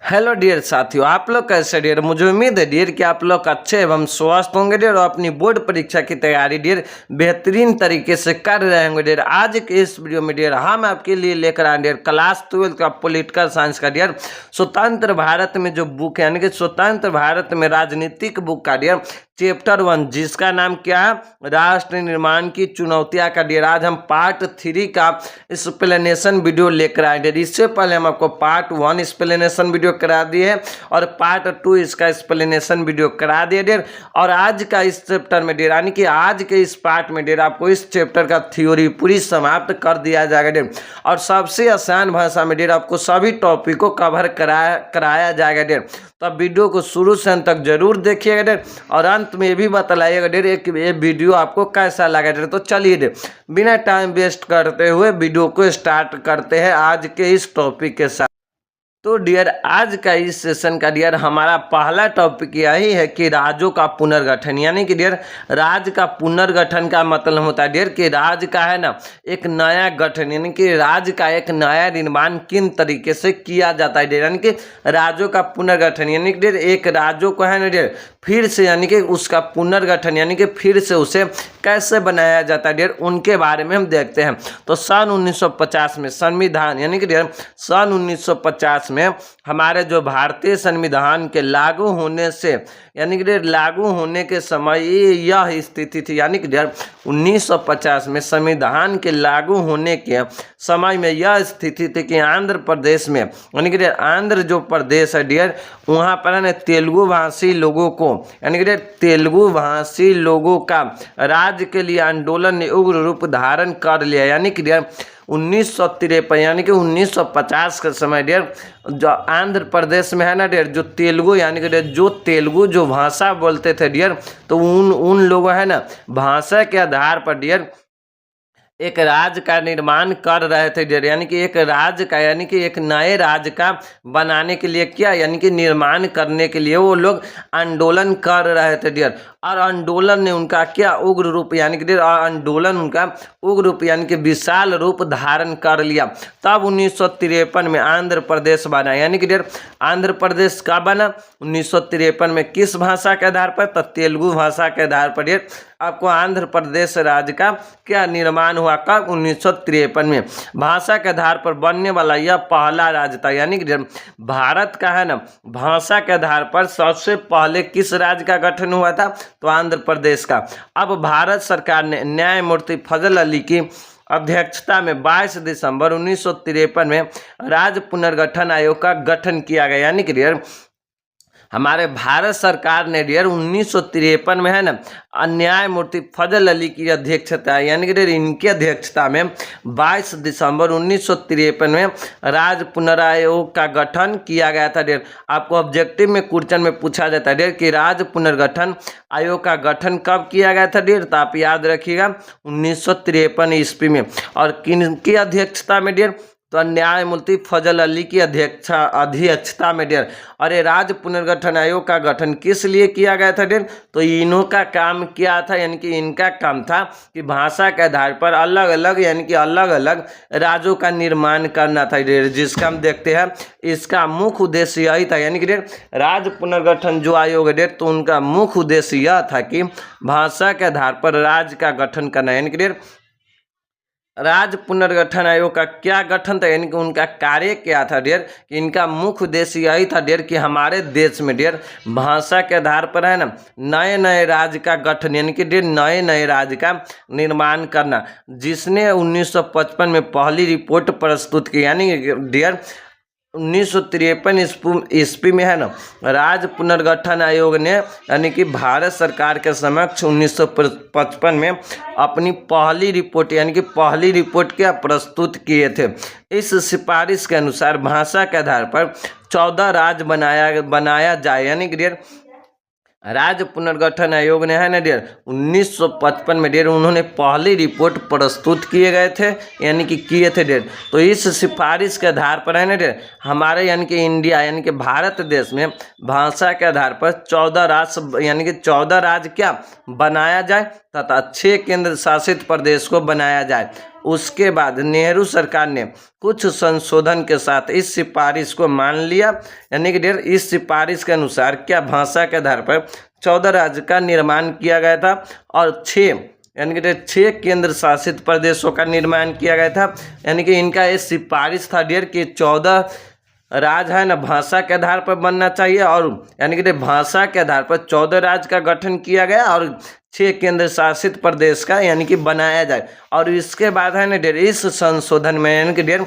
Hello dear साथियों, आप लोग कैसे डियर। मुझे उम्मीद है डियर कि आप लोग अच्छे एवं स्वस्थ होंगे डियर और अपनी बोर्ड परीक्षा की तैयारी डियर बेहतरीन तरीके से कर रहे होंगे डियर। आज के इस वीडियो में डियर हम आपके लिए लेकर आए डियर क्लास 12 का पॉलिटिकल साइंस का डियर स्वतंत्र भारत में जो बुक है यानी कि स्वतंत्र भारत में राजनीतिक बुक का डियर चैप्टर 1 जिसका नाम क्या है, राष्ट्र निर्माण की चुनौतियां का डियर। आज हम पार्ट 3 का एक्सप्लेनेशन वीडियो लेकर आए डियर। इससे पहले हम आपको पार्ट 1 एक्सप्लेनेशन वीडियो करा दिए है और पार्ट 2 इसका एक्सप्लेनेशन वीडियो करा दिए डियर। और आज का इस चैप्टर में डियर यानी कि आज के इस पार्ट में डियर आपको इस चैप्टर का थ्योरी पूरी समाप्त कर दिया जाएगा डियर और सबसे आसान भाषा में डियर आपको सभी टॉपिक को कवर कराया जाएगा डियर। तो आप वीडियो को शुरू से अंत तक जरूर देखिएगा डियर और अंत में ये भी बतलाइएगा डियर ये वीडियो आपको कैसा लगा डियर। तो चलिए डियर बिना टाइम वेस्ट करते हुए वीडियो को स्टार्ट करते हैं आज के इस टॉपिक के साथ। तो डियर आज का इस सेशन का डियर हमारा पहला टॉपिक यही है कि राज्यों का पुनर्गठन। यानी कि डियर राज्य का पुनर्गठन का मतलब होता है डियर कि राज्य का है ना एक नया गठन यानी कि राज्य का एक नया निर्माण किन तरीके से किया जाता है डियर। यानी कि राज्यों का पुनर्गठन यानी कि डियर एक राज्यों को है ना डियर फिर से यानी कि उसका पुनर्गठन यानी कि फिर से उसे कैसे बनाया जाता है डियर उनके बारे में हम देखते हैं। तो सन 1950 में संविधान यानी कि डियर सन 1950 में हमारे जो भारतीय संविधान के लागू होने से यानी कि लागू होने के समय यह स्थिति थी। यानी कि 1950 में संविधान के लागू होने के समय में यह स्थिति थी कि आंध्र प्रदेश में यानी कि आंध्र जो प्रदेश है डियर वहाँ पर है तेलुगु भाषी लोगों को यानी कि तेलुगु भाषी लोगों का राज्य के लिए आंदोलन ने उग्र रूप धारण कर लिया। यानी कि 1953 यानी कि 1950 के समय डियर जो आंध्र प्रदेश में है ना डियर जो तेलुगु यानी कि जो तेलुगु जो भाषा बोलते थे डियर तो उन लोगों है ना भाषा के आधार पर डियर एक राज्य का निर्माण कर रहे थे डियर। यानी कि एक राज्य का यानी कि एक नए राज्य का बनाने के लिए क्या यानी कि निर्माण करने के लिए वो लोग आंदोलन कर रहे थे डियर। और आंदोलन ने उनका क्या उग्र रूप यानी कि आंदोलन उनका उग्र रूप यानी कि विशाल रूप धारण कर लिया। तब 1953 में आंध्र प्रदेश बना। यानी कि डियर आंध्र प्रदेश कब बना 1953 में किस भाषा के आधार पर, तो तेलुगु भाषा के आधार पर डियर आपको आंध्र प्रदेश राज्य का क्या निर्माण हुआ कब 1953 में। भाषा के आधार पर बनने वाला यह पहला राज्य था। यानी कि भारत का है ना भाषा के आधार पर सबसे पहले किस राज्य का गठन हुआ था, तो आंध्र प्रदेश का। अब भारत सरकार ने न्यायमूर्ति फजल अली की अध्यक्षता में 22 दिसंबर 1953 में राज्य पुनर्गठन आयोग का गठन किया गया। यानी कि हमारे भारत सरकार ने डियर 1953 में है ना न्यायमूर्ति फजल अली की अध्यक्षता यानी कि इनकी अध्यक्षता में 22 दिसंबर 1953 में राज्य पुनरायोग का गठन किया गया था डियर। आपको ऑब्जेक्टिव में क्वेश्चन में पूछा जाता है डियर कि राज्य पुनर्गठन आयोग का गठन कब किया गया था डियर, तो आप याद रखिएगा 1953 ईस्वी में। और किनकी अध्यक्षता में डियर, तो न्यायमूर्ति फजल अली की अध्यक्षता में डियर। और ये राज्य पुनर्गठन आयोग का गठन किस लिए किया गया था डियर, तो इन्हों का काम क्या था यानी कि इनका काम था कि भाषा के आधार पर अलग अलग यानी कि अलग अलग राज्यों का निर्माण करना था डियर। जिसका हम देखते हैं इसका मुख्य उद्देश्य यही था। यानी कि डियर राज्य पुनर्गठन जो आयोग है डियर तो उनका मुख्य उद्देश्य यह था कि भाषा के आधार पर राज्य का गठन करना। यानी कि डियर राज्य पुनर्गठन आयोग का क्या गठन था यानी कि उनका कार्य क्या था डियर कि इनका मुख्य उद्देश्य यही था डियर कि हमारे देश में डियर भाषा के आधार पर है ना नए नए राज्य का गठन यानी कि डियर नए नए राज्य का निर्माण करना। जिसने 1955 में पहली रिपोर्ट प्रस्तुत की। यानी डियर 1953 ईस्वी में है ना राज्य पुनर्गठन आयोग ने यानी कि भारत सरकार के समक्ष 1955 में अपनी पहली रिपोर्ट यानी कि पहली रिपोर्ट क्या प्रस्तुत किए थे। इस सिफारिश के अनुसार भाषा के आधार पर 14 राज्य बनाया जाए। यानी कि डियर राज्य पुनर्गठन आयोग ने है ना डियर 1955 में डियर उन्होंने पहली रिपोर्ट प्रस्तुत किए गए थे यानी कि किए थे डियर। तो इस सिफारिश के आधार पर है ना डियर हमारे यानी कि इंडिया यानी कि भारत देश में भाषा के आधार पर 14 राज्य यानी कि 14 राज्य क्या बनाया जाए, तथा 6 केंद्र शासित प्रदेश को बनाया जाए। उसके बाद नेहरू सरकार ने कुछ संशोधन के साथ इस सिफारिश को मान लिया, यानी कि डियर इस सिफारिश के अनुसार क्या भाषा के आधार पर 14 राज्य का निर्माण किया गया था और 6 यानी कि 6 केंद्र शासित प्रदेशों का निर्माण किया गया था। यानी कि इनका ये सिफारिश था डियर कि 14 राज्य है ना भाषा के आधार पर बनना चाहिए, और यानी कि भाषा के आधार पर 14 राज्य का गठन किया गया और 6 केंद्र शासित प्रदेश का यानी कि बनाया जाए। और इसके बाद है ना डियर इस संशोधन में यानी कि डियर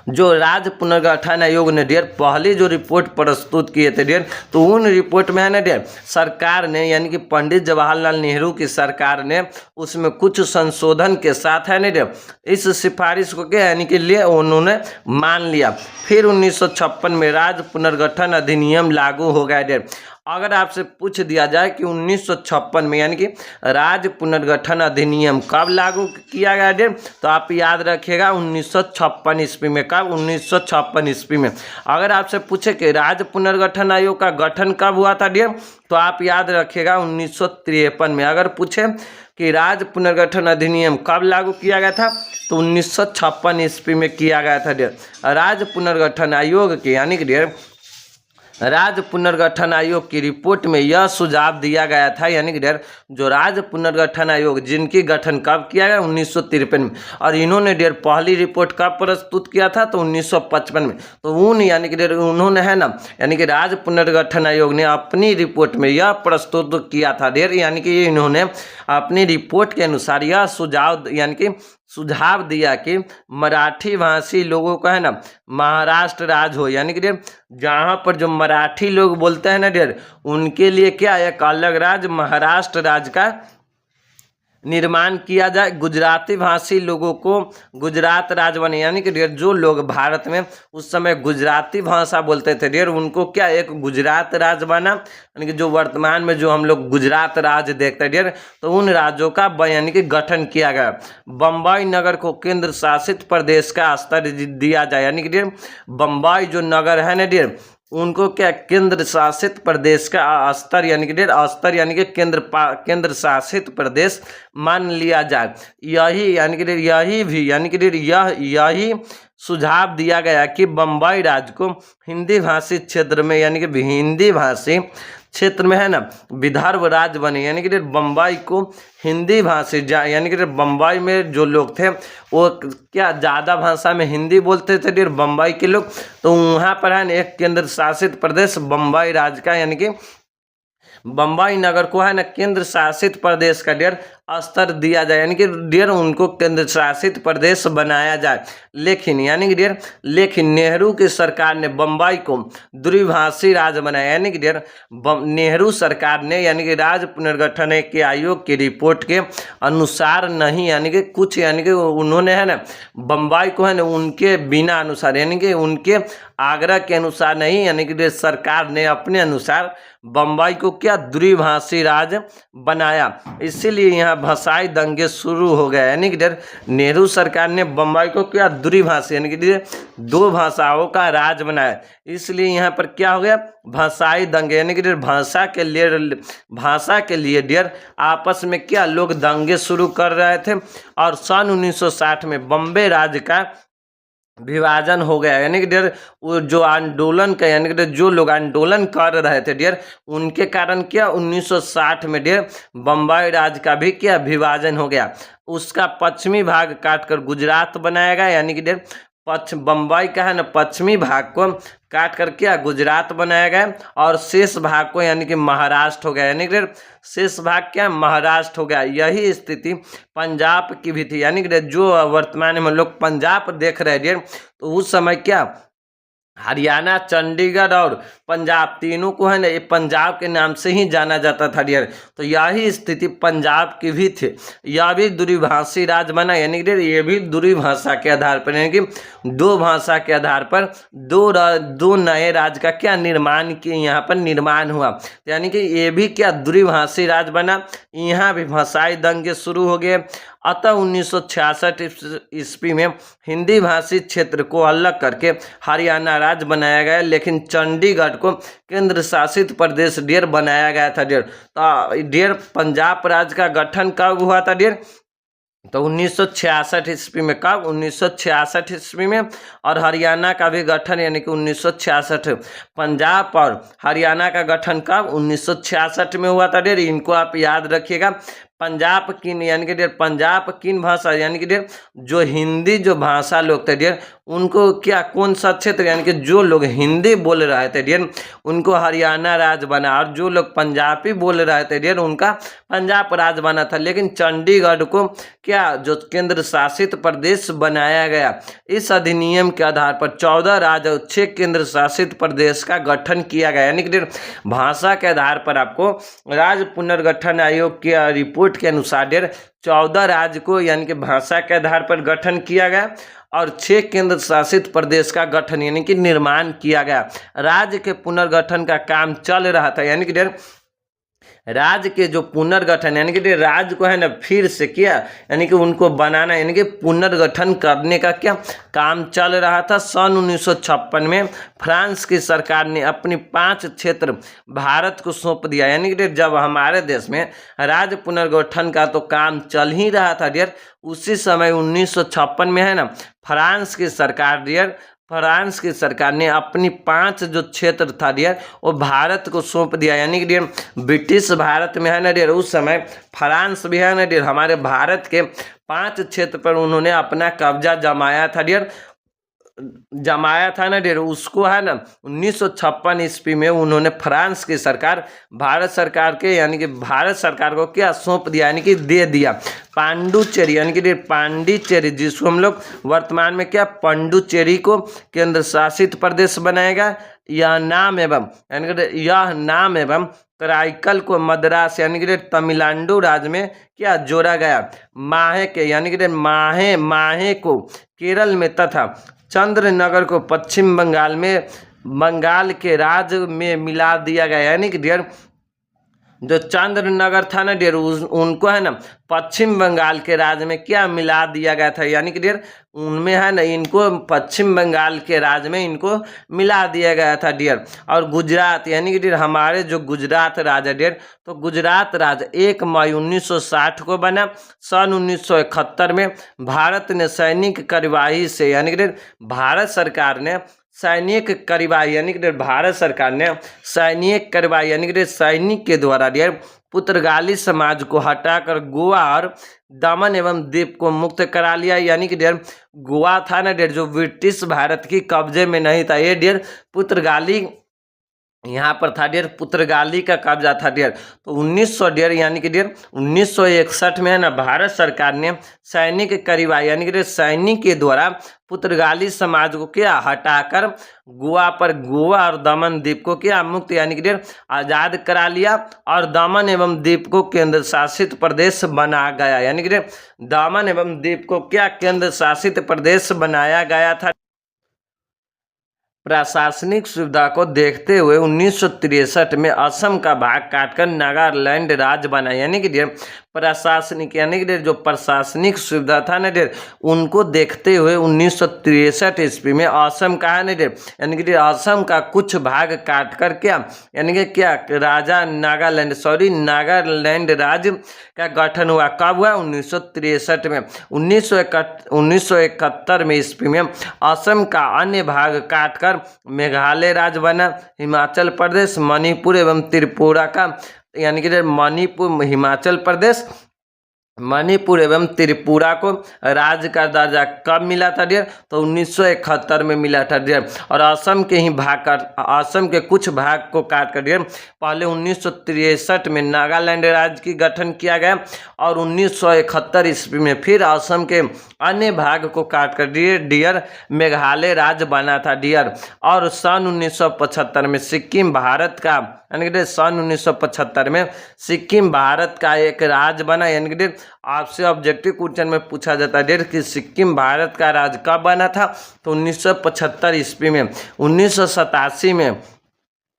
जो राज्य पुनर्गठन आयोग ने डियर पहली जो रिपोर्ट प्रस्तुत किए थे डियर, तो उन रिपोर्ट में है ना डियर सरकार ने यानी कि पंडित जवाहरलाल नेहरू की सरकार ने उसमें कुछ संशोधन के साथ है ना डियर इस सिफारिश को क्या यानी कि लिए उन्होंने मान लिया। फिर 1956 में राज्य पुनर्गठन अधिनियम लागू हो गया डियर। अगर आपसे पूछ दिया जाए कि 1956 में यानी कि राज्य पुनर्गठन अधिनियम कब लागू किया गया डियर, तो आप याद रखिएगा 1956 ईस्वी में। कब? 1956 ईस्वी में। अगर आपसे पूछे कि राज्य पुनर्गठन आयोग का गठन कब हुआ था डियर, तो आप याद रखिएगा 1953 में। अगर पूछे कि राज्य पुनर्गठन अधिनियम कब लागू किया गया था, तो 1956 ईस्वी में किया गया था डियर। राज्य पुनर्गठन आयोग के यानी कि डियर राज्य पुनर्गठन आयोग की रिपोर्ट में यह सुझाव दिया गया था, यानी कि डियर जो राज्य पुनर्गठन आयोग जिनकी गठन कब किया गया 1953 में, और इन्होंने डियर पहली रिपोर्ट कब प्रस्तुत किया था, तो 1955 में। तो उन यानी कि डियर उन्होंने है ना यानी कि राज्य पुनर्गठन आयोग ने अपनी रिपोर्ट में यह प्रस्तुत किया था डियर, यानी कि इन्होंने अपनी रिपोर्ट के अनुसार यह सुझाव यानी कि सुझाव दिया कि मराठी भाषी लोगों का है ना महाराष्ट्र राज्य हो, यानी कि डियर जहाँ पर जो मराठी लोग बोलते हैं ना डियर उनके लिए क्या एक अलग राज्य महाराष्ट्र राज्य का निर्माण किया जाए। गुजराती भाषी लोगों को गुजरात राज्य बने, यानी कि डियर जो लोग भारत में उस समय गुजराती भाषा बोलते थे डियर उनको क्या एक गुजरात राज्य बना, यानी कि जो वर्तमान में जो हम लोग गुजरात राज्य देखते हैं डियर, तो उन राज्यों का यानी कि गठन किया गया। बम्बई नगर को केंद्र शासित प्रदेश का स्तर दिया जाए, यानी कि डियर बम्बई जो नगर है ना डियर उनको क्या केंद्र शासित प्रदेश का स्तर यानी कि स्तर यानी कि केंद्र शासित प्रदेश मान लिया जाए। यही यानी कि यही भी यानी कि यही सुझाव दिया गया कि बम्बई राज्य को हिंदी भाषी क्षेत्र में यानी कि हिंदी भाषी क्षेत्र में है ना विदर्भ राज्य बने, यानी कि बम्बई को हिंदी भाषी यानी कि बम्बई में जो लोग थे वो क्या ज़्यादा भाषा में हिंदी बोलते थे डियर बम्बई के लोग, तो वहाँ पर है ना एक केंद्र शासित प्रदेश बम्बई राज्य का यानी कि बम्बई नगर को है ना केंद्र शासित प्रदेश का डियर स्तर दिया जाए, यानी कि डियर उनको केंद्र शासित प्रदेश बनाया जाए। लेकिन यानी कि डियर नेहरू की सरकार ने बम्बई को द्विभाषी राज्य बनाया, यानी कि डियर नेहरू सरकार ने यानी कि राज्य पुनर्गठन के आयोग की रिपोर्ट के अनुसार नहीं, यानी कि कुछ यानी कि उन्होंने है ना बम्बई को है ना उनके बिना अनुसार यानी कि उनके आग्रह के अनुसार नहीं, यानी कि सरकार ने अपने अनुसार बम्बई को क्या द्विभाषी राज्य बनाया। इसीलिए यहाँ भाषाई दंगे शुरू हो गए, यानी कि नेहरू सरकार ने बम्बई को क्या द्विभाषी यानी कि 2 भाषाओं का राज्य बनाया। इसलिए यहाँ पर क्या हो गया भाषाई दंगे, यानी कि भाषा के लिए डियर आपस में क्या लोग दंगे शुरू कर रहे थे। और सन 1960 में बम्बे राज्य का विभाजन हो गया, यानी कि डियर वो जो आंदोलन का यानी कि जो लोग आंदोलन कर रहे थे डियर उनके कारण क्या 1960 में डियर बम्बई राज्य का भी क्या विभाजन हो गया। उसका पश्चिमी भाग काटकर गुजरात बनाया गया, यानी कि डियर बम्बई का है ना पश्चिमी भाग को काट कर क्या गुजरात बनाया गया और शेष भाग को यानी कि महाराष्ट्र हो गया, यानी कि शेष भाग क्या महाराष्ट्र हो गया। यही स्थिति पंजाब की भी थी, यानी कि जो वर्तमान में लोग पंजाब देख रहे हैं तो उस समय क्या हरियाणा चंडीगढ़ और पंजाब तीनों को है ना ये पंजाब के नाम से ही जाना जाता था डियर। तो यही स्थिति पंजाब की भी थी, यह भी द्विभाषी राज्य बना, यानी कि ये भी द्विभाषा के आधार पर यानी कि 2 भाषा के आधार पर दो नए राज्य का क्या निर्माण किए यहाँ पर निर्माण हुआ, यानी कि ये भी क्या द्विभाषी राज्य बना। यहाँ भी भाषाई दंगे शुरू हो गए अतः 1966 ईस्वी में हिंदी भाषी क्षेत्र को अलग करके हरियाणा राज्य बनाया गया, लेकिन चंडीगढ़ को केंद्र शासित प्रदेश डियर बनाया गया था डियर। तो डियर पंजाब राज्य का गठन कब हुआ था डियर? तो 1966 ईस्वी में। कब? 1966 ईस्वी में। और हरियाणा का भी गठन यानी कि 1966। पंजाब और हरियाणा का गठन कब? 1966 में हुआ था डियर। इनको आप याद रखिएगा। पंजाब किन यानी कि डियर पंजाब किन भाषा यानी कि डियर जो हिंदी जो भाषा लोग थे डियर उनको क्या कौन सा क्षेत्र यानी कि जो लोग हिंदी बोल रहे थे डियर उनको हरियाणा राज्य बना, और जो लोग पंजाबी बोल रहे थे डियर उनका पंजाब राज्य बना था। लेकिन चंडीगढ़ को क्या जो केंद्र शासित प्रदेश बनाया गया। इस अधिनियम के आधार पर 14 राज्य और 6 केंद्र शासित प्रदेश का गठन किया गया। यानी कि डियर भाषा के आधार पर आपको राज्य पुनर्गठन आयोग की रिपोर्ट के अनुसार डियर 14 राज्य को यानी कि भाषा के आधार पर गठन किया गया और 6 केंद्र शासित प्रदेश का गठन यानी कि निर्माण किया गया। राज्य के पुनर्गठन का काम चल रहा था। यानी कि डियर राज्य के जो पुनर्गठन यानी कि राज्य को है ना फिर से किया यानी कि उनको बनाना यानी कि पुनर्गठन करने का क्या काम चल रहा था। सन 1956 में फ्रांस की सरकार ने अपनी 5 क्षेत्र भारत को सौंप दिया। यानी कि जब हमारे देश में राज्य पुनर्गठन का तो काम चल ही रहा था डियर, उसी समय 1956 में है ना फ्रांस की सरकार ने अपनी 5 जो क्षेत्र था डियर वो भारत को सौंप दिया। यानी कि डियर ब्रिटिश भारत में है ना डियर उस समय फ्रांस भी है ना डियर हमारे भारत के 5 क्षेत्र पर उन्होंने अपना कब्जा जमाया था ना डियर। उसको है ना 1956 ईस्वी में उन्होंने फ्रांस की सरकार भारत सरकार के यानी कि भारत सरकार को क्या सौंप दिया यानी कि दे दिया पांडुचेरी यानी कि पांडिचेरी जिसको हम लोग वर्तमान में क्या पांडुचेरी को केंद्र शासित प्रदेश बनाएगा। यह नाम एवं कराईकल को मद्रास यानी कि तमिलनाडु राज्य में क्या जोड़ा गया। माहे के यानी कि माहे को केरल में तथा चंद्रनगर को पश्चिम बंगाल के राज्य में मिला दिया गया। यानी कि डियर जो चंद्रनगर था ना डियर उनको है ना पश्चिम बंगाल के राज्य में क्या मिला दिया गया था। यानी कि डियर उनमें है ना इनको पश्चिम बंगाल के राज्य में इनको मिला दिया गया था डियर। और गुजरात यानी कि डियर हमारे जो गुजरात राज्य है डियर तो गुजरात राज्य 1 मई 1960 को बना। सन 1971 में भारत ने सैनिक कार्यवाही से यानी कि डियर भारत सरकार ने सैनिक कार्यवाही यानी कि भारत सरकार ने सैनिक कार्यवाही यानी कि सैनिक के द्वारा डियर पुर्तगाली समाज को हटाकर गोवा और दमन एवं द्वीप को मुक्त करा लिया। यानी कि डियर गोवा था ना डियर जो ब्रिटिश भारत की कब्जे में नहीं था, ये डियर पुर्तगाली यहाँ पर था डियर पुर्तगाली का कब्जा था डियर। तो 1900 डियर यानी कि डियर 1961 में है ना भारत सरकार ने सैनिक कार्यवाही यानी कि सैनिक के द्वारा पुर्तगाली समाज को क्या हटाकर गोवा और दमन द्वीप को क्या मुक्त यानी कि डियर आज़ाद करा लिया और दमन एवं द्वीप को केंद्र शासित प्रदेश बना गया। यानी कि दमन एवं द्वीप को क्या केंद्र शासित प्रदेश बनाया गया था। प्रशासनिक सुविधा को देखते हुए 1963 में असम का भाग काटकर नागालैंड राज्य बना। यानी कि डियर प्रशासनिक यानी कि डियर जो प्रशासनिक सुविधा था ना डियर उनको देखते हुए 1963 ईस्वी में असम का है ना डियर यानी कि डियर असम का कुछ भाग काटकर क्या यानी कि क्या नागालैंड राज्य का गठन हुआ। कब हुआ? 1963 में। 1971 में ईस्वी में असम का अन्य भाग काटकर मेघालय राज्य बना। हिमाचल प्रदेश मणिपुर एवं त्रिपुरा का यानी कि मणिपुर एवं त्रिपुरा को राज्य का दर्जा कब मिला था डियर? तो 1971 में मिला था डियर। और असम के कुछ भाग को काट कर डियर पहले 1963 में नागालैंड राज्य की गठन किया गया और 1971 ईस्वी में फिर असम के अन्य भाग को काट कर डियर मेघालय राज्य बना था डियर। और सन 1975 में सिक्किम भारत का यानी कि सन 1975 में सिक्किम भारत का एक राज्य बना। यानी कि आपसे ऑब्जेक्टिव क्वेश्चन में पूछा जाता है डियर कि सिक्किम भारत का राज्य कब बना था? तो 1975 ईस्वी में। 1987 में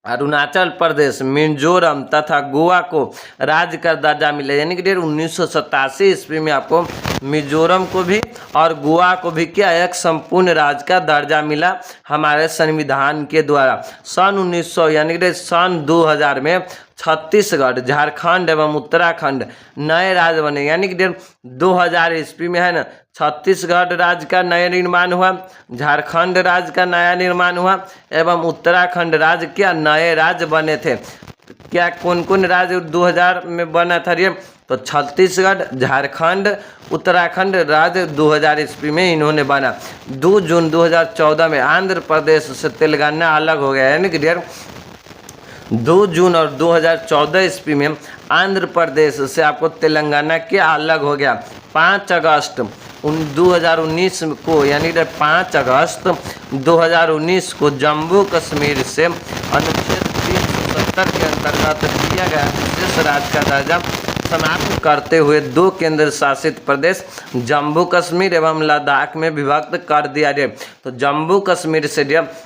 अरुणाचल प्रदेश, मिजोरम तथा गोवा को राज्य का दर्जा मिला। यानी कि 1987 ईस्वी में आपको मिजोरम को भी और गोवा को भी क्या एक संपूर्ण राज्य का दर्जा मिला हमारे संविधान के द्वारा। सन 1900 यानी कि सन 2000 में छत्तीसगढ़, झारखंड एवं उत्तराखंड नए राज्य बने। यानी कि 2000 ईस्वी में है ना छत्तीसगढ़ राज्य का नया निर्माण हुआ, झारखंड राज्य का नया निर्माण हुआ एवं उत्तराखंड राज्य क्या नए राज्य बने थे। क्या कौन कौन राज्य 2000 में बना था ये? तो छत्तीसगढ़, झारखंड, उत्तराखंड राज्य 2000 ईस्वी में इन्होंने बना। 2 जून 2014 में आंध्र प्रदेश से तेलंगाना अलग हो गया। यानी कि 2 जून और 2014 ईस्वी में आंध्र प्रदेश से आपको तेलंगाना के अलग हो गया। 5 अगस्त 2019 को यानी 5 अगस्त 2019 को जम्मू कश्मीर से अनुच्छेद 370 के अंतर्गत दिया गया विशेष राज्य का दर्जा समाप्त करते हुए 2 केंद्र शासित प्रदेश जम्मू कश्मीर एवं लद्दाख में विभक्त कर दिया गया। तो जम्मू कश्मीर से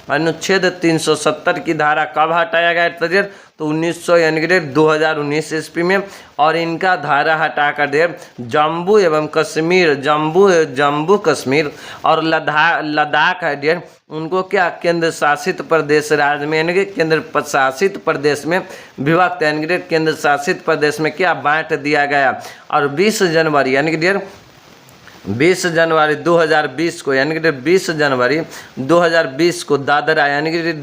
अनुच्छेद 370 की धारा कब हटाया गया था? तो 1900 यानी कि 2019 ईस्वी में। और इनका धारा हटा कर दे जम्मू एवं कश्मीर, जम्मू कश्मीर और लद्दाख है उनको क्या केंद्र शासित प्रदेश राज्य में यानी कि केंद्र शासित प्रदेश में विभक्त यानी कि केंद्र शासित प्रदेश में क्या बांट दिया गया। और 20 जनवरी यानी कि 20 जनवरी 2020 को यानी कि 20 जनवरी 2020 को दादरा यानी कि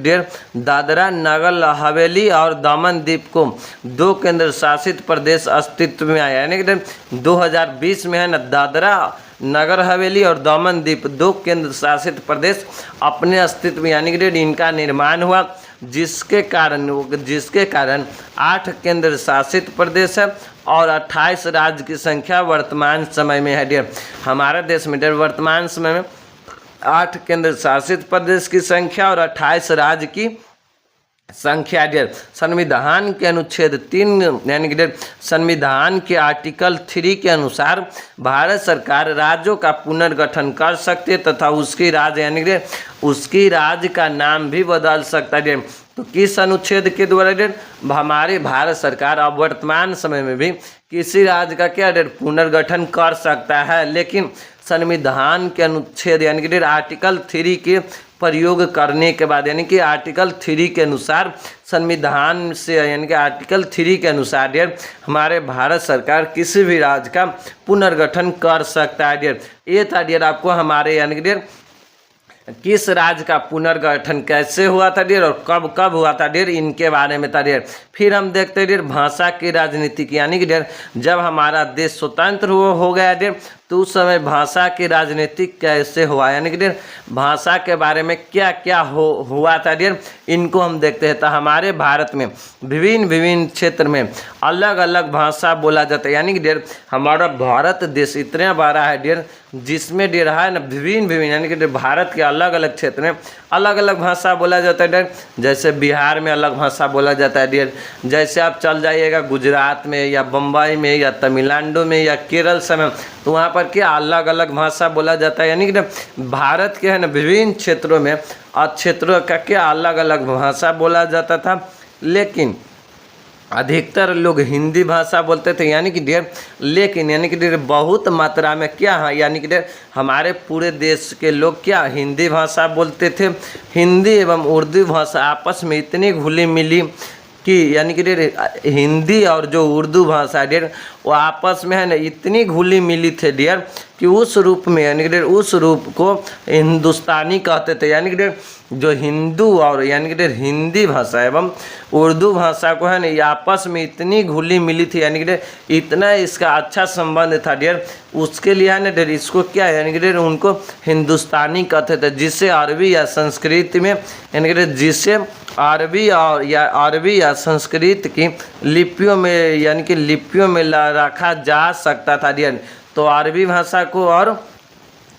दादरा नगर हवेली और दमन द्वीप को 2 केंद्र शासित प्रदेश अस्तित्व में आया। यानी कि 2020 में है ना दादरा नगर हवेली और दमन द्वीप 2 केंद्र शासित प्रदेश अपने अस्तित्व में यानी कि इनका निर्माण हुआ, जिसके कारण 8 केंद्र शासित प्रदेश है और 28 राज्य की संख्या वर्तमान समय में है। हमारे देश में वर्तमान समय में 8 केंद्र शासित प्रदेश की संख्या और 28 राज्य की संख्या। संविधान के अनुच्छेद 3 यानी कि संविधान के आर्टिकल 3 के अनुसार भारत सरकार राज्यों का पुनर्गठन कर सकती है तथा उसकी राज्य यानी कि उसकी राज्य का नाम भी बदल सकता है। तो किस अनुच्छेद के द्वारा हमारी भारत सरकार अब वर्तमान समय में भी किसी राज्य का क्या पुनर्गठन कर सकता है, लेकिन संविधान के अनुच्छेद यानी कि आर्टिकल 3 के प्रयोग करने के बाद यानी कि आर्टिकल 3 के अनुसार संविधान से यानी कि आर्टिकल 3 के अनुसार हमारे भारत सरकार किसी भी राज्य का पुनर्गठन कर सकता है। ये था आपको हमारे यानी कि किस राज्य का पुनर्गठन कैसे हुआ था और कब कब हुआ था इनके बारे में था। फिर हम देखते हैं भाषा की राजनीति की यानी कि जब हमारा देश स्वतंत्र हो गया तो उस समय भाषा की राजनीति कैसे हुआ यानी कि भाषा के बारे में क्या क्या हुआ था इनको हम देखते हैं। तो हमारे भारत में विभिन्न क्षेत्र में अलग अलग भाषा बोला जाता है। यानी कि हमारा भारत देश इतना बड़ा है जिसमें है ना विभिन्न यानी कि भारत के अलग अलग क्षेत्र में अलग अलग भाषा बोला जाता है। जैसे बिहार में अलग भाषा बोला जाता है। जैसे आप चल जाइएगा गुजरात में या बम्बई में या तमिलनाडु में या केरल से में तो वहाँ पर क्या अलग अलग भाषा बोला जाता है। यानी कि भारत के है ना विभिन्न क्षेत्रों में क्षेत्रों का क्या अलग अलग भाषा बोला जाता था, लेकिन अधिकतर लोग हिंदी भाषा बोलते थे। यानी कि लेकिन यानी कि बहुत मात्रा में क्या है यानी कि हमारे पूरे देश के लोग क्या हिंदी भाषा बोलते थे। हिंदी एवं उर्दू भाषा आपस में इतनी घुली मिली कि यानी कि हिंदी और जो उर्दू भाषा वो आपस में है ना इतनी घुली मिली थे कि उस रूप में यानी कि उस रूप को हिंदुस्तानी कहते थे। यानी कि जो हिंदू और यानी कि हिंदी भाषा एवं उर्दू भाषा को है ना ये आपस में इतनी घुली मिली थी यानी कि इतना इसका अच्छा संबंध था उसके लिए है ना इसको क्या यानी कि उनको हिंदुस्तानी कहते थे, जिसे अरबी या संस्कृत में यानी कि जिसे अरबी या संस्कृत की लिपियों में यानी कि लिपियों में रखा जा सकता था। तो अरबी भाषा को और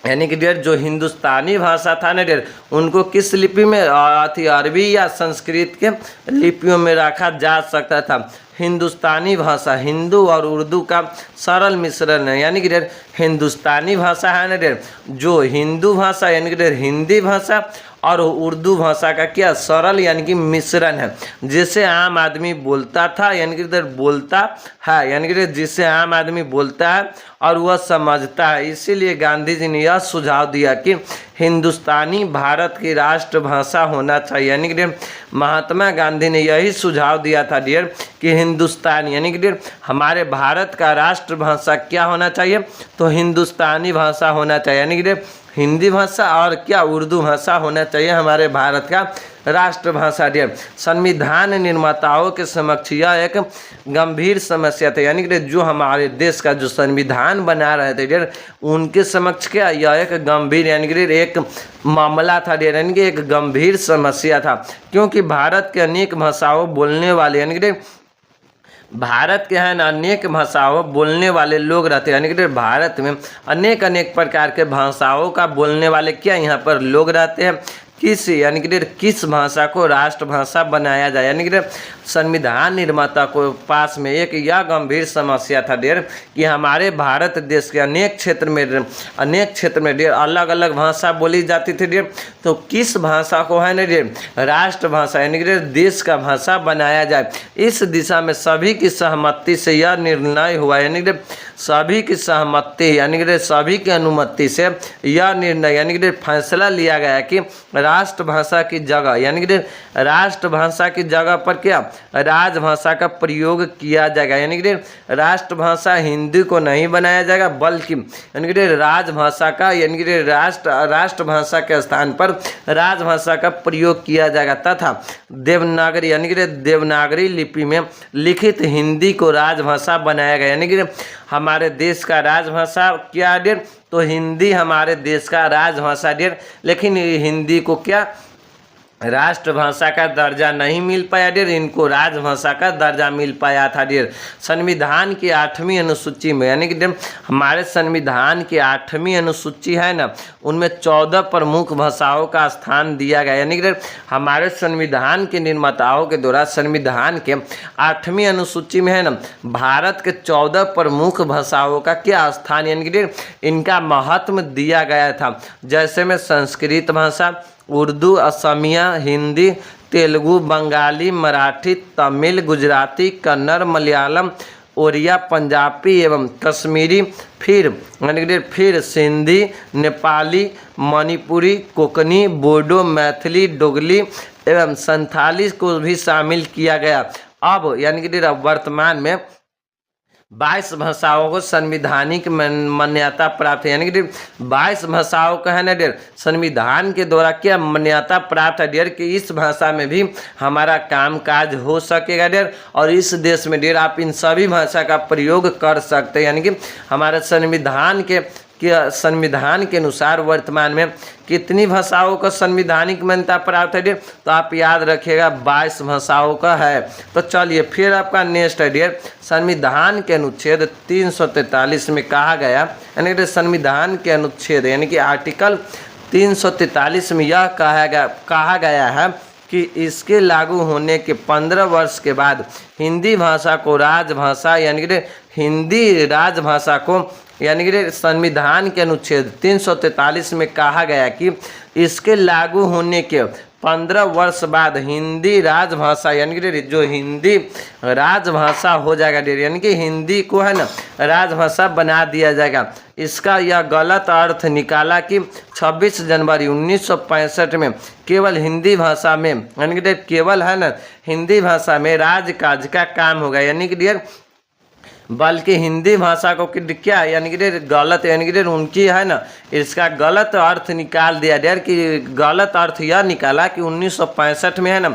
यानी कि जो हिंदुस्तानी भाषा था ना उनको किस लिपि में अरबी या संस्कृत के लिपियों में रखा जा सकता था। हिंदुस्तानी भाषा हिंदू और उर्दू का सरल मिश्रण है, यानी कि डेर हिंदुस्तानी भाषा है ना डेर जो हिंदू भाषा यानी कि डेर हिंदी भाषा और उर्दू भाषा का क्या सरल यानी कि मिश्रण है, जिसे आम आदमी बोलता था यानी कि इधर बोलता है, यानी कि जिसे आम आदमी बोलता है और वह समझता है। इसीलिए गांधी जी ने यह सुझाव दिया कि हिंदुस्तानी भारत की राष्ट्रभाषा होना चाहिए, यानी कि महात्मा गांधी ने यही सुझाव दिया था डियर कि हिंदुस्तानी यानी कि डियर हमारे भारत का राष्ट्रभाषा क्या होना चाहिए, तो हिंदुस्तानी भाषा होना चाहिए, यानी कि हिंदी भाषा और क्या उर्दू भाषा होना चाहिए हमारे भारत का राष्ट्रभाषा डियर। संविधान निर्माताओं के समक्ष यह एक गंभीर समस्या था, यानी कि जो हमारे देश का जो संविधान बना रहे थे डियर उनके समक्ष क्या यह एक गंभीर यानी कि एक मामला था डियर, यानी कि एक गंभीर समस्या था, क्योंकि भारत के अनेक भाषाओं बोलने वाले यानी कि भारत के हैं अनेक भाषाओं बोलने वाले लोग रहते हैं, यानी कि भारत में अनेक अनेक प्रकार के भाषाओं का बोलने वाले क्या यहाँ पर लोग रहते हैं। किस यानी कि किस भाषा को राष्ट्रभाषा बनाया जाए, यानी कि संविधान निर्माता को पास में एक यह गंभीर समस्या था डेर कि हमारे भारत देश के अनेक क्षेत्र में डेर अलग अलग भाषा बोली जाती थी डेर, तो किस भाषा को है ना डेर राष्ट्रभाषा यानी कि देश का भाषा बनाया जाए। इस दिशा में सभी की सहमति से यह निर्णय हुआ, यानी कि सभी की सहमति यानी कि सभी की अनुमति से यह निर्णय यानी कि फैसला लिया गया कि राष्ट्रभाषा की जगह यानी कि राष्ट्रभाषा की जगह पर क्या राजभाषा का प्रयोग किया जाएगा, यानी कि राष्ट्रभाषा हिंदी को नहीं बनाया जाएगा बल्कि यानी कि राजभाषा का यानी कि राष्ट्रभाषा के स्थान पर राजभाषा का प्रयोग किया जाएगा तथा देवनागरी यानी कि देवनागरी लिपि में लिखित हिंदी को राजभाषा बनाया गया, यानी कि हमारे देश का राजभाषा क्या डेर तो हिंदी हमारे देश का राजभाषा डेर, लेकिन हिंदी को क्या राष्ट्रभाषा का दर्जा नहीं मिल पाया डेर, इनको राजभाषा का दर्जा मिल पाया था डेर। संविधान की 8वीं अनुसूची में यानी कि हमारे संविधान की 8वीं अनुसूची है ना उनमें 14 प्रमुख भाषाओं का स्थान दिया गया, यानी कि हमारे संविधान के निर्माताओं के द्वारा संविधान के 8वीं अनुसूची में है ना भारत के 14 प्रमुख भाषाओं का क्या स्थान यानी कि इनका महत्व दिया गया था, जैसे में संस्कृत भाषा, उर्दू, असमिया, हिंदी, तेलुगु, बंगाली, मराठी, तमिल, गुजराती, कन्नड़, मलयालम, ओड़िया, पंजाबी एवं कश्मीरी, फिर सिंधी, नेपाली, मणिपुरी, कोंकणी, बोडो, मैथिली, डोगरी एवं संथाली को भी शामिल किया गया। अब यानी कि वर्तमान में 22 भाषाओं को संविधानिक मान्यता प्राप्त है, यानी कि 22 भाषाओं का है ना डेर संविधान के द्वारा क्या मान्यता प्राप्त है डेर कि इस भाषा में भी हमारा कामकाज हो सकेगा डेर, और इस देश में डेर आप इन सभी भाषा का प्रयोग कर सकते हैं, यानी कि हमारे संविधान के अनुसार वर्तमान में कितनी भाषाओं का संविधानिक मान्यता प्राप्त है डियर, तो आप याद रखिएगा 22 भाषाओं का है। तो चलिए फिर आपका नेक्स्ट है डियर, संविधान के अनुच्छेद 343 में कहा गया, यानी कि संविधान के अनुच्छेद यानी कि आर्टिकल 343 में यह कहा गया है कि इसके लागू होने के 15 वर्ष के बाद हिंदी भाषा को राजभाषा यानी कि हिंदी राजभाषा को यानी कि संविधान के अनुच्छेद 343 में कहा गया कि इसके लागू होने के 15 वर्ष बाद हिंदी राजभाषा यानी कि जो हिंदी राजभाषा हो जाएगा डेर, यानी कि हिंदी को है ना राजभाषा बना दिया जाएगा। इसका यह गलत अर्थ निकाला कि 26 जनवरी 1965 में केवल हिंदी भाषा में यानी कि केवल है ना हिंदी भाषा में राजकाज का काम होगा, यानी कि डियर बल्कि हिंदी भाषा को क्या यानी कि गलत यानी कि उनकी है ना इसका गलत अर्थ निकाल दिया डेर कि गलत अर्थ यह निकाला कि 1965 में है ना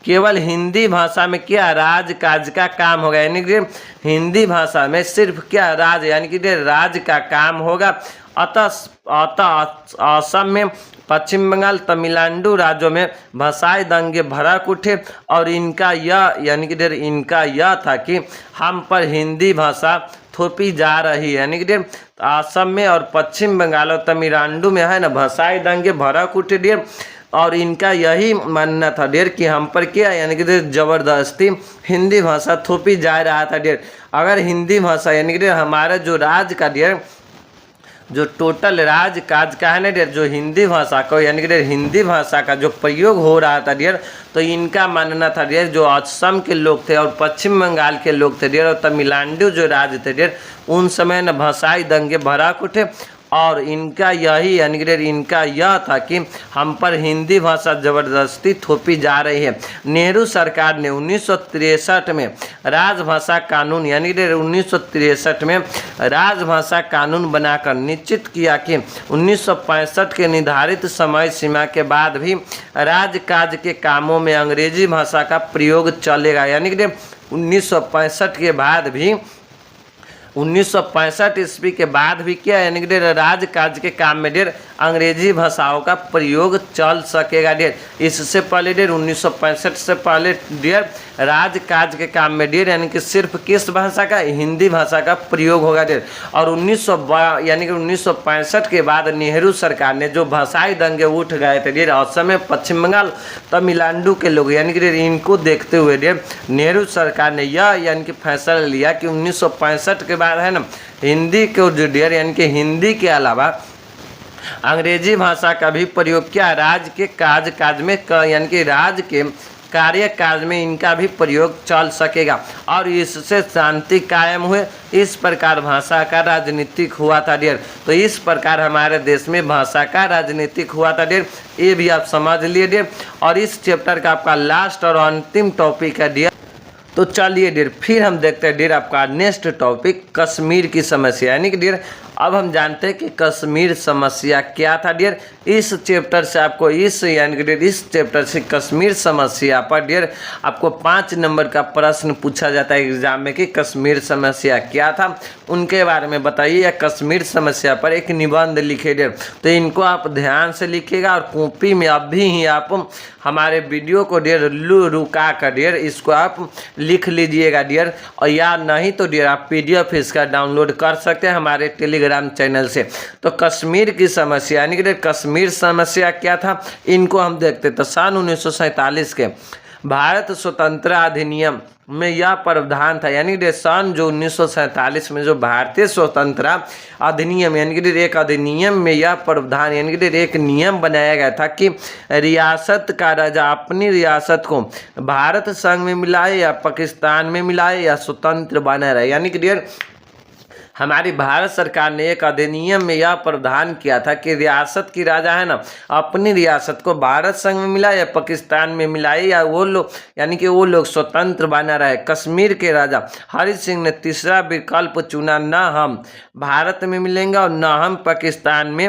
केवल हिंदी भाषा में क्या राजकाज का काम होगा, यानी कि हिंदी भाषा में सिर्फ क्या राज यानी कि राज का काम होगा। अतः असम में, पश्चिम बंगाल, तमिलनाडु राज्यों में भाषाई दंगे भड़क उठे और इनका यह था कि हम पर हिंदी भाषा थोपी जा रही है, यानी कि असम में और पश्चिम बंगाल और तमिलनाडु में है ना भाषाई दंगे भड़क उठे डियर। और इनका यही मानना था डियर कि हम पर क्या यानी कि ज़बरदस्ती हिंदी भाषा थोपी जा रहा था डियर। अगर हिंदी भाषा यानी कि हमारा जो राज्य का डियर जो टोटल राज काज का है ना डियर, जो हिंदी भाषा को यानी कि डियर हिंदी भाषा का जो प्रयोग हो रहा था डियर, तो इनका मानना था डियर जो असम के लोग थे और पश्चिम बंगाल के लोग थे डियर और तमिलनाडु जो राज्य थे डियर, उन समय न भाषाई दंगे भड़क उठे और इनका यही यानी कि इनका यह था कि हम पर हिंदी भाषा ज़बरदस्ती थोपी जा रही है। नेहरू सरकार ने 1963 में राजभाषा कानून यानी कि 1963 में राजभाषा कानून बनाकर निश्चित किया कि 1965 के निर्धारित समय सीमा के बाद भी राजकाज के कामों में अंग्रेजी भाषा का प्रयोग चलेगा। यानी कि 1965 के बाद भी 1965 ईस्वी के बाद भी क्या यानी कि राजकाज के काम में डेर अंग्रेजी भाषाओं का प्रयोग चल सकेगा डेर। इससे पहले डेर 1965 से पहले डेर राजकाज के काम में डेर यानी कि सिर्फ किस भाषा का, हिंदी भाषा का प्रयोग होगा डेर। और 1965 के बाद नेहरू सरकार ने जो भाषाई दंगे उठ गए थे डेर असम में, पश्चिम बंगाल, तमिलनाडु के लोग यानी कि इनको देखते हुए डेर नेहरू सरकार ने यह यानी कि फैसला लिया कि 1965 के बाद है ना हिंदी को जो डेर यानी कि हिंदी के अलावा अंग्रेजी भाषा का भी प्रयोग क्या राज्य के काज में यानी कि राज्य के कार्य काज में इनका भी प्रयोग चल सकेगा और इससे शांति कायम हुए। इस प्रकार भाषा का राजनीतिक हुआ था डियर। तो इस प्रकार हमारे देश में भाषा का राजनीतिक हुआ था डियर, ये भी आप समझ लिए डियर। और इस चैप्टर का आपका लास्ट और अंतिम टॉपिक है डियर। तो चलिए डियर फिर हम देखते हैं डियर आपका नेक्स्ट टॉपिक कश्मीर की समस्या। यानी कि डियर अब हम जानते हैं कि कश्मीर समस्या क्या था डियर। इस चैप्टर से आपको यानी कि डियर इस चैप्टर से कश्मीर समस्या पर डियर आपको 5 नंबर का प्रश्न पूछा जाता है एग्जाम में कि कश्मीर समस्या क्या था, उनके बारे में बताइए या कश्मीर समस्या पर एक निबंध लिखे डियर। तो इनको आप ध्यान से लिखिएगा और कॉपी में अभी ही आप हमारे वीडियो को डियर रुका कर डियर इसको आप लिख लीजिएगा डियर। और या नहीं तो डियर आप PDF इसका डाउनलोड कर सकते हैं हमारे टेलीग्राम चैनल से। तो कश्मीर की समस्या यानी कि कश्मीर समस्या क्या था इनको हम देखते। तो सन 1947 के भारत स्वतंत्र अधिनियम में यह प्रावधान था यानी कि सन जो 1947 में जो भारतीय स्वतंत्रता अधिनियम यानी कि एक अधिनियम में यह प्रावधान यानी कि एक नियम बनाया गया था कि रियासत का राजा अपनी रियासत को भारत संघ में मिलाए या पाकिस्तान में मिलाए या स्वतंत्र बना रहे। यानी कि हमारी भारत सरकार ने एक अधिनियम में यह प्रावधान किया था कि रियासत की राजा है ना अपनी रियासत को भारत संघ में मिलाए या पाकिस्तान में मिलाए या वो लोग यानी कि वो लोग स्वतंत्र बना रहे। कश्मीर के राजा हरि सिंह ने तीसरा विकल्प चुना, न हम भारत में मिलेंगे और न हम पाकिस्तान में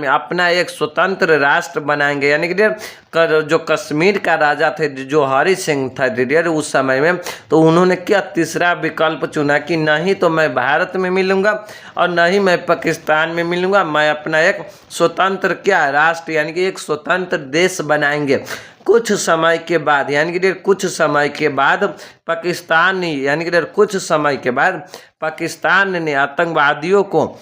अपना एक स्वतंत्र राष्ट्र बनाएंगे। यानी कि जो कश्मीर का राजा थे जो हरि सिंह था डियर उस समय में, तो उन्होंने क्या तीसरा विकल्प चुना कि नहीं तो मैं भारत में मिलूंगा और नहीं मैं पाकिस्तान में मिलूंगा, मैं अपना एक स्वतंत्र क्या राष्ट्र यानी कि एक स्वतंत्र देश बनाएंगे। कुछ समय के बाद यानी कि कुछ समय के बाद पाकिस्तान यानी कि कुछ समय के बाद पाकिस्तान ने आतंकवादियों को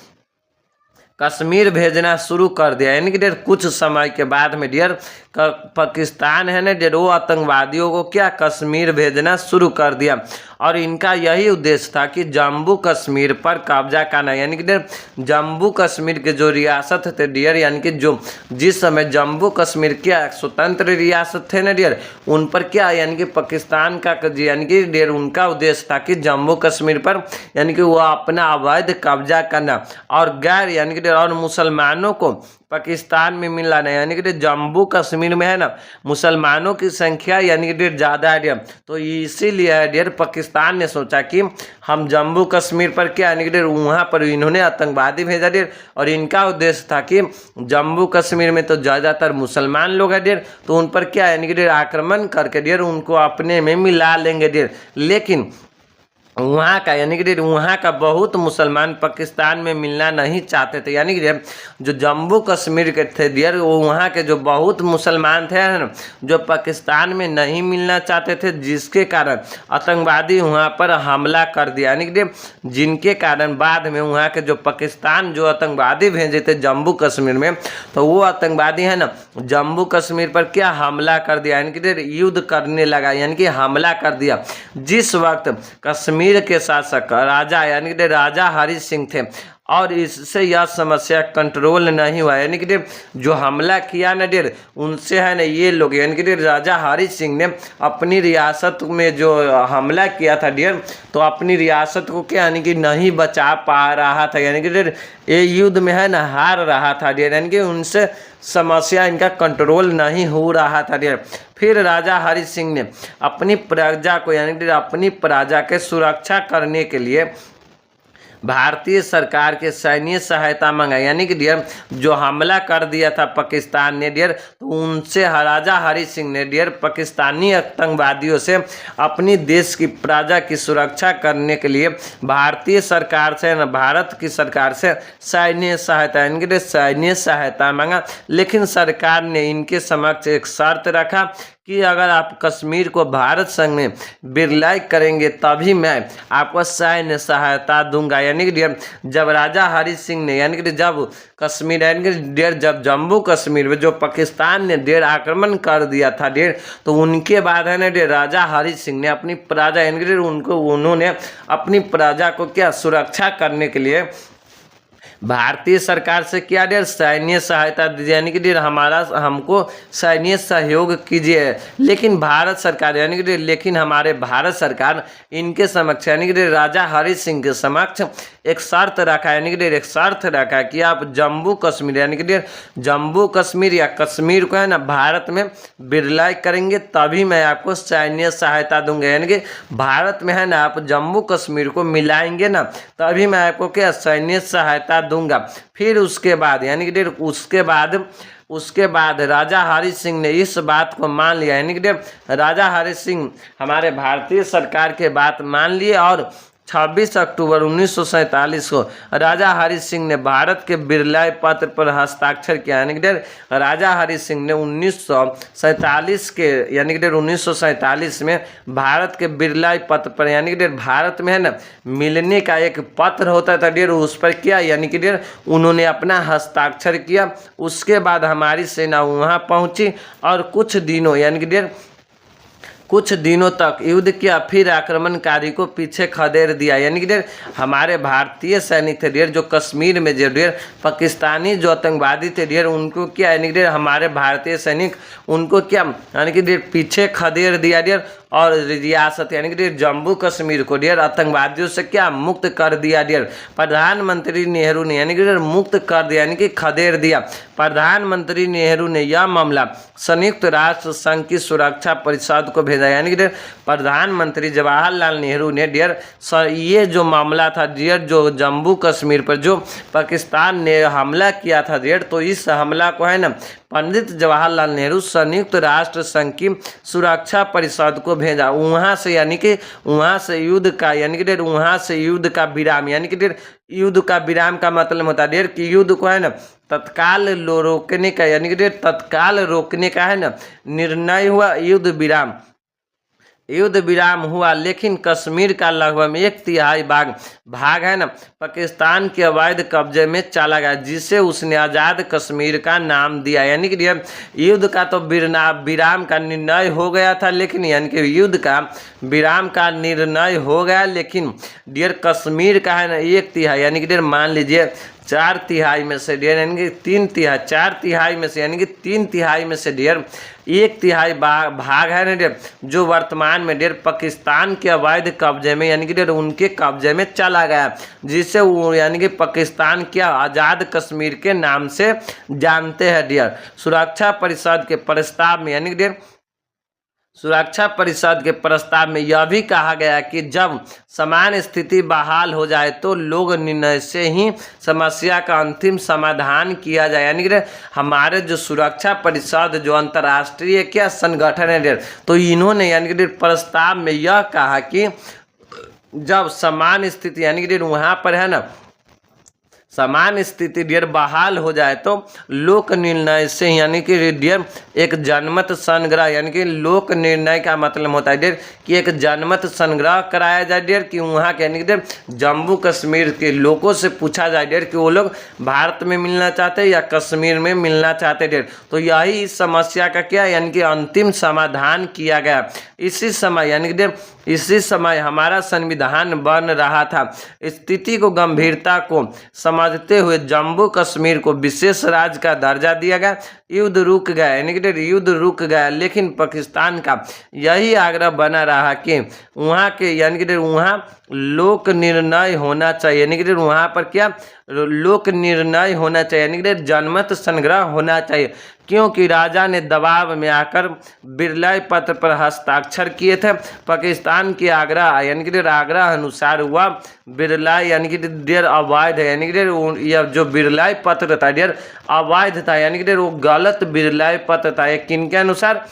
कश्मीर भेजना शुरू कर दिया। यानी कि कुछ समय के बाद में डियर पाकिस्तान है ना डियर वो आतंकवादियों को क्या कश्मीर भेजना शुरू कर दिया और इनका यही उद्देश्य था कि जम्मू कश्मीर पर कब्जा करना। यानी कि जम्मू कश्मीर के जो रियासत थे डियर यानी कि जो जिस समय जम्मू कश्मीर क्या स्वतंत्र रियासत थे ना डियर उन पर क्या यानी कि पाकिस्तान का यानी कि डियर उनका उद्देश्य था कि जम्मू कश्मीर पर यानी कि वो अपना अवैध कब्जा करना और गैर यानी कि और मुसलमानों को पाकिस्तान में मिलाना। यानी कि जम्मू कश्मीर में है ना मुसलमानों की संख्या यानी कि ज़्यादा है डियर, तो इसीलिए डियर पाकिस्तान ने सोचा कि हम जम्मू कश्मीर पर क्या यानी कि वहाँ पर इन्होंने आतंकवादी भेजा डियर और इनका उद्देश्य था कि जम्मू कश्मीर में तो ज़्यादातर मुसलमान लोग हैं डियर, तो उन पर क्या यानी कि आक्रमण करके डियर उनको अपने में मिला लेंगे डियर। लेकिन वहाँ का यानी कि वहाँ का बहुत मुसलमान पाकिस्तान में मिलना नहीं चाहते थे, यानी कि जो जम्मू कश्मीर के थे डियर, वो वहाँ के जो बहुत मुसलमान थे ना, जो पाकिस्तान में नहीं मिलना चाहते थे, जिसके कारण आतंकवादी वहाँ पर हमला कर दिया, यानी कि जिनके कारण बाद में वहाँ के जो पाकिस्तान जो आतंकवादी भेजे थे जम्मू कश्मीर में, तो वो आतंकवादी है ना जम्मू कश्मीर पर क्या हमला कर दिया, यानी कि युद्ध करने लगा, यानी कि हमला कर दिया। जिस वक्त कश्मीर के शासक राजा यानी कि राजा हरि सिंह थे, और इससे यह समस्या कंट्रोल नहीं हुआ, यानी कि जो हमला किया ना डियर, उनसे है ना ये लोग यानी कि राजा हरि सिंह ने अपनी रियासत में जो हमला किया था डियर, तो अपनी रियासत को क्या यानी कि नहीं बचा पा रहा था, यानी कि ये युद्ध में है ना हार रहा था डियर, यानी कि उनसे समस्या इनका कंट्रोल नहीं हो रहा था डियर। फिर राजा हरि सिंह ने अपनी प्रजा को यानी कि अपनी प्रजा के सुरक्षा करने के लिए भारतीय सरकार के सैन्य सहायता मंगाई, यानी कि डियर जो हमला कर दिया था पाकिस्तान ने डियर, तो उनसे राजा हरि सिंह ने डियर पाकिस्तानी आतंकवादियों से अपनी देश की प्रजा की सुरक्षा करने के लिए भारतीय सरकार से न भारत की सरकार से सैन्य सहायता यानी कि सैन्य सहायता मांगा। लेकिन सरकार ने इनके समक्ष एक शर्त रखा कि अगर आप कश्मीर को भारत संग में विलय करेंगे तभी मैं आपको सैन्य सहायता दूंगा, यानी कि जब राजा हरि सिंह ने यानी कि जब कश्मीर यानी कि जब जम्मू कश्मीर में जो पाकिस्तान ने आक्रमण कर दिया था तो उनके बाद है ना राजा हरि सिंह ने अपनी प्रजा यानी कि उन्होंने अपनी प्रजा को क्या सुरक्षा करने के लिए भारतीय सरकार से क्या डियर सैन्य सहायता दीजिए, यानी कि डियर हमको सैन्य सहयोग कीजिए। लेकिन भारत सरकार यानी कि लेकिन हमारे भारत सरकार इनके समक्ष यानी कि राजा हरि सिंह के समक्ष एक शर्त रखा, यानी कि एक शर्त रखा कि आप जम्मू कश्मीर यानी कि जम्मू कश्मीर या कश्मीर को है ना भारत में विलय करेंगे तभी मैं आपको सैन्य सहायता दूंगा, यानी कि भारत में है ना आप जम्मू कश्मीर को मिलाएंगे ना तभी मैं आपको क्या सैन्य सहायता दूंगा। फिर उसके बाद यानी कि उसके बाद राजा हरि सिंह ने इस बात को मान लिया, यानी कि राजा हरि सिंह हमारे भारतीय सरकार के बात मान लिए और 26 अक्टूबर 1947 को राजा हरि सिंह ने भारत के विलय पत्र पर हस्ताक्षर किया, यानी कि राजा हरि सिंह ने 1947 के यानी कि 1947 में भारत के विलय पत्र पर यानी कि भारत में है ना मिलने का एक पत्र होता था डियर, उस पर किया यानी कि डियर उन्होंने अपना हस्ताक्षर किया। उसके बाद हमारी सेना वहाँ पहुँची और कुछ दिनों यानी कि डियर कुछ दिनों तक युद्ध किया, फिर आक्रमणकारी को पीछे खदेड़ दिया, यानी कि हमारे भारतीय सैनिक थे डियर जो कश्मीर में जो डियर पाकिस्तानी जो आतंकवादी थे डियर उनको क्या यानी कि हमारे भारतीय सैनिक उनको क्या यानी कि डियर पीछे खदेड़ दिया डियर, और रियासत यानी कि जम्मू कश्मीर को डियर आतंकवादियों से क्या मुक्त कर दिया डियर। प्रधानमंत्री नेहरू ने यानी कि मुक्त कर दिया यानी कि खदेड़ दिया। प्रधानमंत्री नेहरू ने यह मामला संयुक्त राष्ट्र संघ की सुरक्षा परिषद को भेजा, यानी कि प्रधानमंत्री जवाहरलाल नेहरू ने डियर ये जो मामला था डियर जो जम्मू कश्मीर पर जो पाकिस्तान ने हमला किया था डियर, तो इस हमला को है ना पंडित जवाहरलाल नेहरू संयुक्त राष्ट्र संघ की सुरक्षा परिषद को भेजा। वहाँ से यानी कि वहाँ से युद्ध का यानी कि वहाँ से युद्ध का विराम यानी कि युद्ध का विराम का मतलब होता है डियर कि युद्ध को है ना तत्काल रोकने का यानी कि तत्काल रोकने का है ना निर्णय हुआ, युद्ध विराम हुआ। लेकिन कश्मीर का लगभग 1/3 भाग है ना पाकिस्तान के अवैध कब्जे में चला गया, जिसे उसने आज़ाद कश्मीर का नाम दिया, यानी कि युद्ध का तो विराम का निर्णय हो गया था, लेकिन यानी कि युद्ध का विराम का निर्णय हो गया, लेकिन डियर कश्मीर का है ना 1/3 यानी कि डियर मान लीजिए 4/3 में से डियर यानी कि 3/3 4/3 में से यानी कि 3/3 में से डियर 1/3 भाग है ना डियर जो वर्तमान में डियर पाकिस्तान के अवैध कब्जे में यानी कि डियर उनके कब्जे में चला गया, जिसे वो यानी कि पाकिस्तान के आज़ाद कश्मीर के नाम से जानते हैं डियर। सुरक्षा परिषद के प्रस्ताव में यानी कि डियर सुरक्षा परिषद के प्रस्ताव में यह भी कहा गया कि जब समान स्थिति बहाल हो जाए तो लोग निर्णय से ही समस्या का अंतिम समाधान किया जाए, यानी कि हमारे जो सुरक्षा परिषद जो अंतर्राष्ट्रीय क्या संगठन है तो इन्होंने यानी कि प्रस्ताव में यह कहा कि जब समान स्थिति यानी कि डियर वहाँ पर है ना समान स्थिति डियर बहाल हो जाए तो लोक निर्णय से यानी कि डियर एक जनमत संग्रह यानी कि लोक निर्णय का मतलब होता है डियर कि एक जनमत संग्रह कराया जाए डियर कि वहाँ के यानी कि डियर जम्मू कश्मीर के लोगों से पूछा जाए डियर कि वो लोग भारत में मिलना चाहते हैं या कश्मीर में मिलना चाहते डियर। तो यही इस समस्या का क्या यानी कि अंतिम समाधान किया गया। इसी समय यानी कि डियर इसी समय हमारा संविधान बन रहा था। स्थिति को गंभीरता को समझते हुए जम्मू कश्मीर को विशेष राज्य का दर्जा दिया गया। युद्ध रुक गया यानी कि युद्ध रुक गया, लेकिन पाकिस्तान का यही आग्रह बना रहा कि वहाँ के यानी कि वहाँ लोक निर्णय होना चाहिए यानी कि वहाँ पर क्या लोक निर्णय होना चाहिए यानी कि जनमत संग्रह होना चाहिए, क्योंकि राजा ने दबाव में आकर बिरलाई पत्र पर हस्ताक्षर किए थे। पाकिस्तान के आग्रह यानी कि आग्रह अनुसार हुआ बिरलाई यानी कि डियर अवैध है यानी कि यह जो बिरलाई पत्र था डियर अवैध था यानी कि वो गलत बिरलाई पत्र था। ये किनके अनुसार?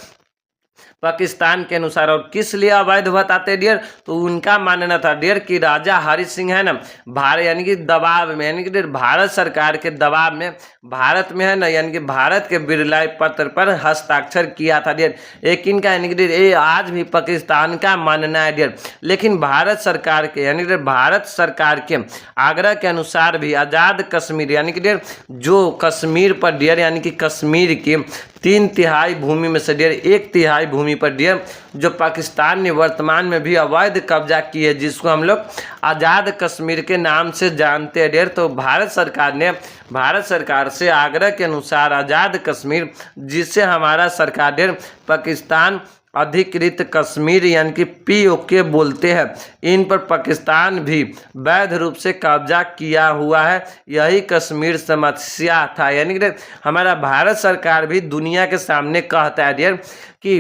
पाकिस्तान के अनुसार। और किस लिए अवैध बताते डियर? तो उनका मानना था डियर कि राजा हरि सिंह है ना भारत यानी कि दबाव में यानी कि भारत सरकार के दबाव में भारत में है ना यानी कि भारत के बिरलाई पत्र पर हस्ताक्षर किया था डियर। एक इनका यानी कि ये आज भी पाकिस्तान का मानना है डियर, लेकिन भारत सरकार के यानी कि भारत सरकार के आग्रह के अनुसार भी आज़ाद कश्मीर यानी कि डियर जो कश्मीर पर डियर यानी कि कश्मीर की 3/3 भूमि में से डियर 1/3 भूमि पर डियर जो पाकिस्तान ने वर्तमान में भी अवैध कब्जा की है, जिसको हम लोग आज़ाद कश्मीर के नाम से जानते हैं डियर। तो भारत सरकार ने भारत सरकार से आग्रह के अनुसार आज़ाद कश्मीर, जिसे हमारा सरकार डियर पाकिस्तान अधिकृत कश्मीर यानी कि POK बोलते हैं, इन पर पाकिस्तान भी वैध रूप से कब्जा किया हुआ है। यही कश्मीर समस्या था यानी कि हमारा भारत सरकार भी दुनिया के सामने कहता है डियर कि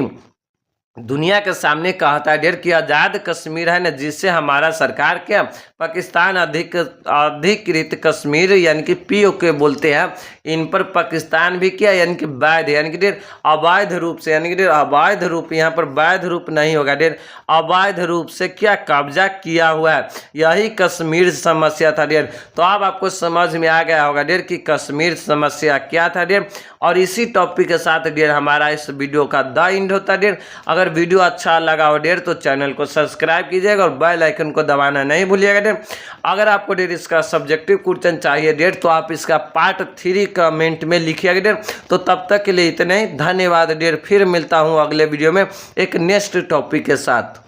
डियर कि आज़ाद कश्मीर है ना जिससे हमारा सरकार क्या पाकिस्तान अधिकृत कश्मीर यानी कि POK बोलते हैं, इन पर पाकिस्तान भी क्या यानी कि वैध यानी कि डियर अवैध रूप से यानी कि डियर अवैध रूप यहाँ पर वैध रूप नहीं होगा डियर अवैध रूप से क्या कब्जा किया हुआ है। यही कश्मीर समस्या था डियर। तो अब आपको समझ में आ गया होगा डियर कि कश्मीर समस्या क्या था डियर। और इसी टॉपिक के साथ डियर हमारा इस वीडियो का द एंड होता है डियर। अगर वीडियो अच्छा लगा हो डियर तो चैनल को सब्सक्राइब कीजिएगा और बेल आइकन को दबाना नहीं भूलिएगा डियर। अगर आपको डियर इसका सब्जेक्टिव क्वेश्चन चाहिए डियर तो आप इसका पार्ट 3 कमेंट में लिखिएगा डियर। तो तब तक के लिए इतने ही, धन्यवाद डियर। फिर मिलता हूँ अगले वीडियो में एक नेक्स्ट टॉपिक के साथ।